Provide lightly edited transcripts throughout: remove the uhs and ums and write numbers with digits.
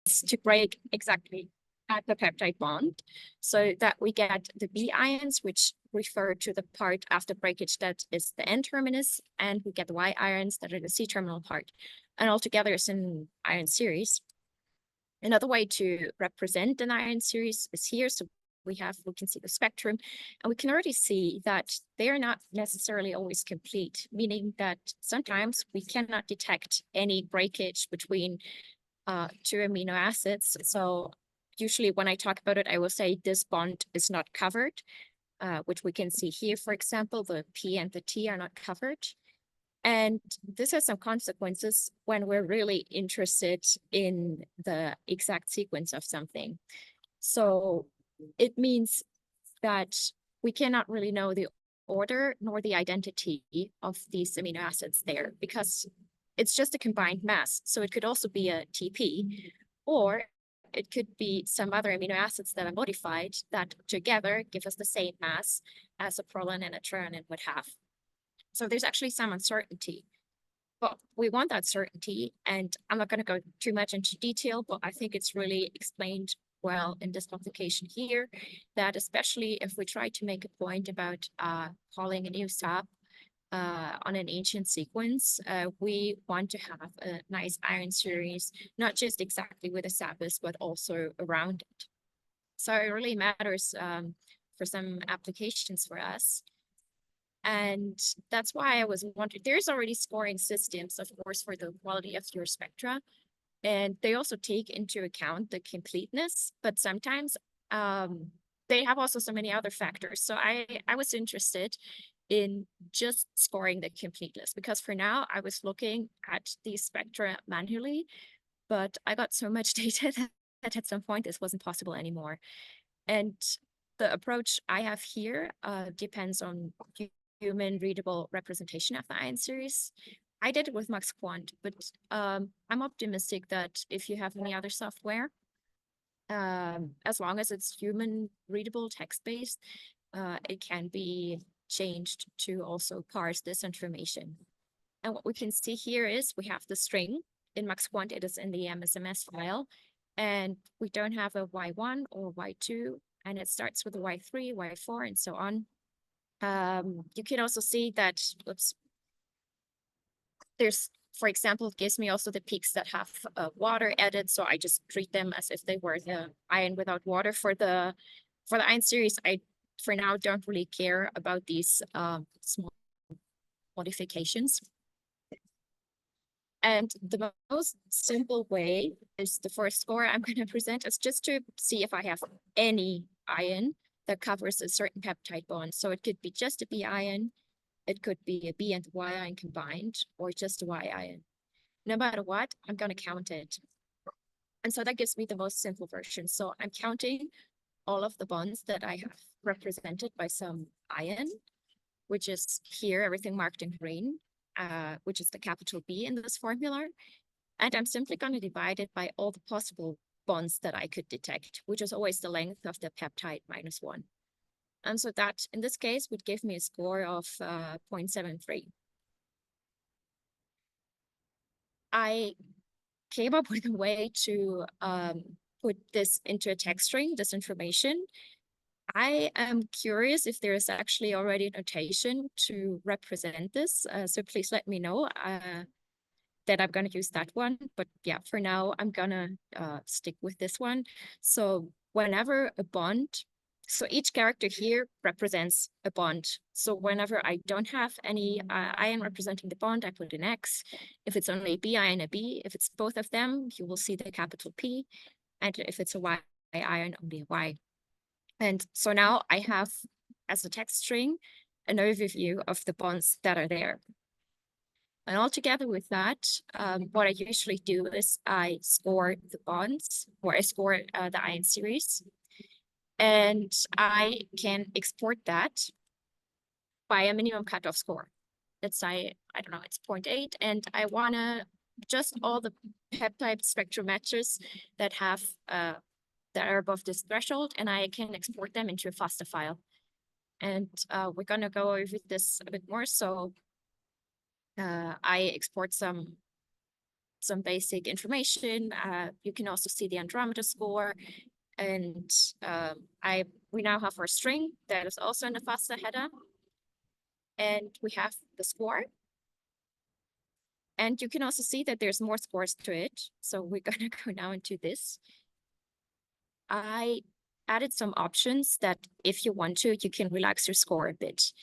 to break exactly at the peptide bond, so that we get the B ions, which refer to the part after breakage that is the N terminus, and we get the Y ions that are the C terminal part. And altogether it's an ion series. Another way to represent an ion series is here. So we can see the spectrum, and we can already see that they are not necessarily always complete, meaning that sometimes we cannot detect any breakage between two amino acids. So usually when I talk about it, I will say this bond is not covered, which we can see here, for example, the P and the T are not covered. And this has some consequences when we're really interested in the exact sequence of something. So it means that we cannot really know the order nor the identity of these amino acids there, because it's just a combined mass. So it could also be a TP, or it could be some other amino acids that are modified that together give us the same mass as a proline and a threonine would have. So there's actually some uncertainty, but we want that certainty. And I'm not going to go too much into detail, but I think it's really explained well in this publication here, that especially if we try to make a point about calling a new SAP on an ancient sequence, we want to have a nice ion series, not just exactly where the SAP is, but also around it. So it really matters for some applications for us. And that's why I was wondering, there's already scoring systems, of course, for the quality of your spectra. And they also take into account the completeness, but sometimes they have also so many other factors. So I was interested in just scoring the completeness, because for now I was looking at these spectra manually, but I got so much data that at some point this wasn't possible anymore. And the approach I have here depends on human readable representation of the ion series. I did it with MaxQuant, but I'm optimistic that if you have any other software, as long as it's human readable text-based, it can be changed to also parse this information. And what we can see here is we have the string. In MaxQuant, it is in the MSMS file, and we don't have a Y1 or Y2, and it starts with a Y3, Y4, and so on. You can also see that, there's, for example, it gives me also the peaks that have water added, so I just treat them as if they were the ion without water. For the ion series, I for now don't really care about these small modifications. And the most simple way is the first score I'm going to present is just to see if I have any ion that covers a certain peptide bond. So it could be just a B ion, it could be a B and Y ion combined, or just a Y ion. No matter what, I'm going to count it. And so that gives me the most simple version. So I'm counting all of the bonds that I have represented by some ion, which is here, everything marked in green, which is the capital B in this formula. And I'm simply going to divide it by all the possible bonds that I could detect, which is always the length of the peptide -1. And so that, in this case, would give me a score of 0.73. I came up with a way to put this into a text string, this information. I am curious if there is actually already a notation to represent this. So please let me know that I'm going to use that one. But yeah, for now, I'm going to stick with this one. So whenever a bond, so each character here represents a bond. So whenever I don't have any ion representing the bond, I put an X. If it's only a B ion, a B. If it's both of them, you will see the capital P. And if it's a Y ion, only a Y. And so now I have, as a text string, an overview of the bonds that are there. And altogether with that, what I usually do is I score the bonds, or I score the ion series. And I can export that by a minimum cutoff score. Let's say, I don't know, it's 0.8, and I want to just all the peptide spectrometers that have that are above this threshold, and I can export them into a PAASTA file. And we're going to go over this a bit more. So I export some some basic information. You can also see the Andromeda score. And we now have our string that is also in the PAASTA header. And we have the score. And you can also see that there's more scores to it. So we're going to go now into this. I added some options that if you want to, you can relax your score a bit.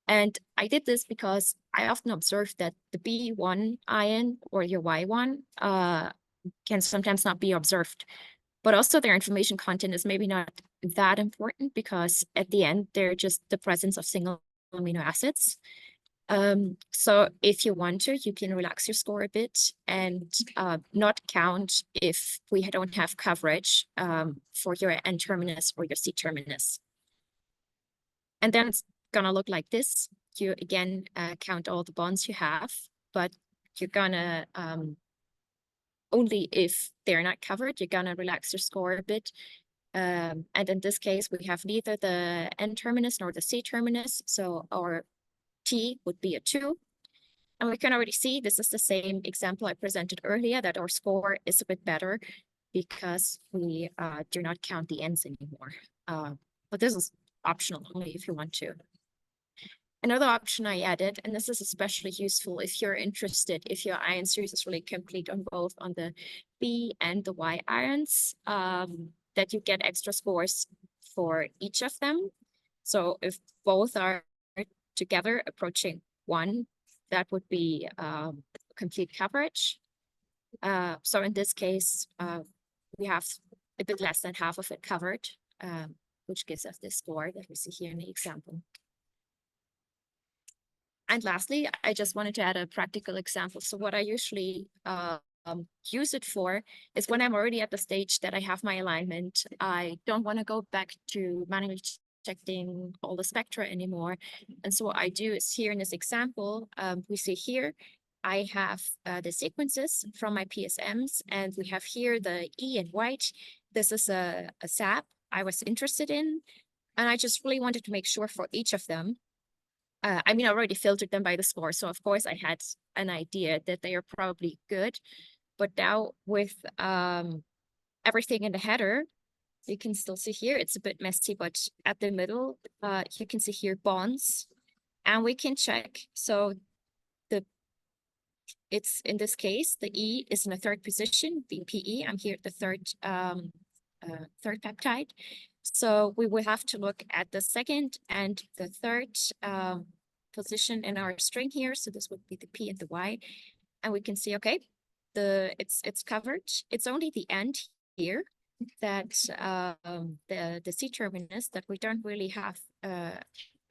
And I did this because I often observe that the B1 ion or your Y1 can sometimes not be observed. But also their information content is maybe not that important because at the end, they're just the presence of single amino acids. So if you want to, you can relax your score a bit and not count if we don't have coverage for your N-terminus or your C-terminus. And then it's gonna look like this. You again count all the bonds you have, but you're gonna only if they're not covered, you're gonna relax your score a bit. And in this case, we have neither the N-terminus nor the C-terminus, so our T would be a 2. And we can already see this is the same example I presented earlier, that our score is a bit better because we do not count the N's anymore. But this is optional only if you want to. Another option I added, and this is especially useful if you're interested, if your ion series is really complete on both on the B and the Y ions, that you get extra scores for each of them. So if both are together approaching 1, that would be complete coverage. So in this case, we have a bit less than half of it covered, which gives us this score that we see here in the example. And lastly, I just wanted to add a practical example. So what I usually use it for is when I'm already at the stage that I have my alignment, I don't want to go back to manually checking all the spectra anymore. And so what I do is here in this example, we see here, I have the sequences from my PSMs, and we have here the E in white. This is a SAP I was interested in, and I just really wanted to make sure for each of them. I mean, I already filtered them by the score, so of course I had an idea that they are probably good. But now with everything in the header, you can still see here, it's a bit messy, but at the middle, you can see here bonds, and we can check. So it's in this case, the E is in the 3rd position, being PE. I'm here at the third peptide. So we will have to look at the 2nd and the 3rd position in our string here. So this would be the P and the Y. And we can see, okay, it's covered. It's only the end here that the C-terminus, that we don't really have a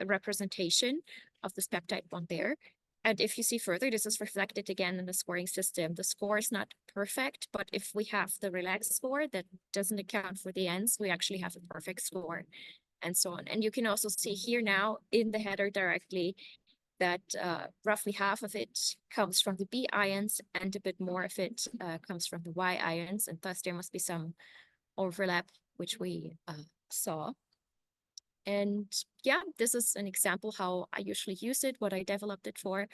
representation of this peptide bond there. And if you see further, this is reflected again in the scoring system. The score is not perfect, but if we have the relaxed score that doesn't account for the ends, we actually have a perfect score, and so on. And you can also see here now in the header directly that roughly half of it comes from the B ions and a bit more of it comes from the Y ions, and thus there must be some overlap, which we saw. And yeah, this is an example how I usually use it, what I developed it for.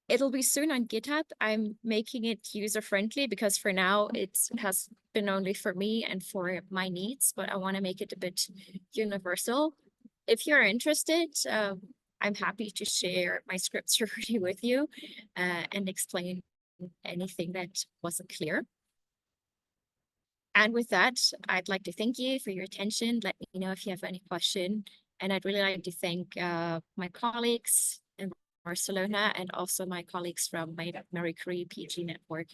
It'll be soon on GitHub. I'm making it user-friendly because for now it has been only for me and for my needs, but I want to make it a bit universal. If you're interested, I'm happy to share my scripts already with you and explain anything that wasn't clear. And with that, I'd like to thank you for your attention. Let me know if you have any question. And I'd really like to thank my colleagues in Barcelona and also my colleagues from my Marie Curie PG network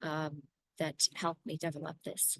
that helped me develop this.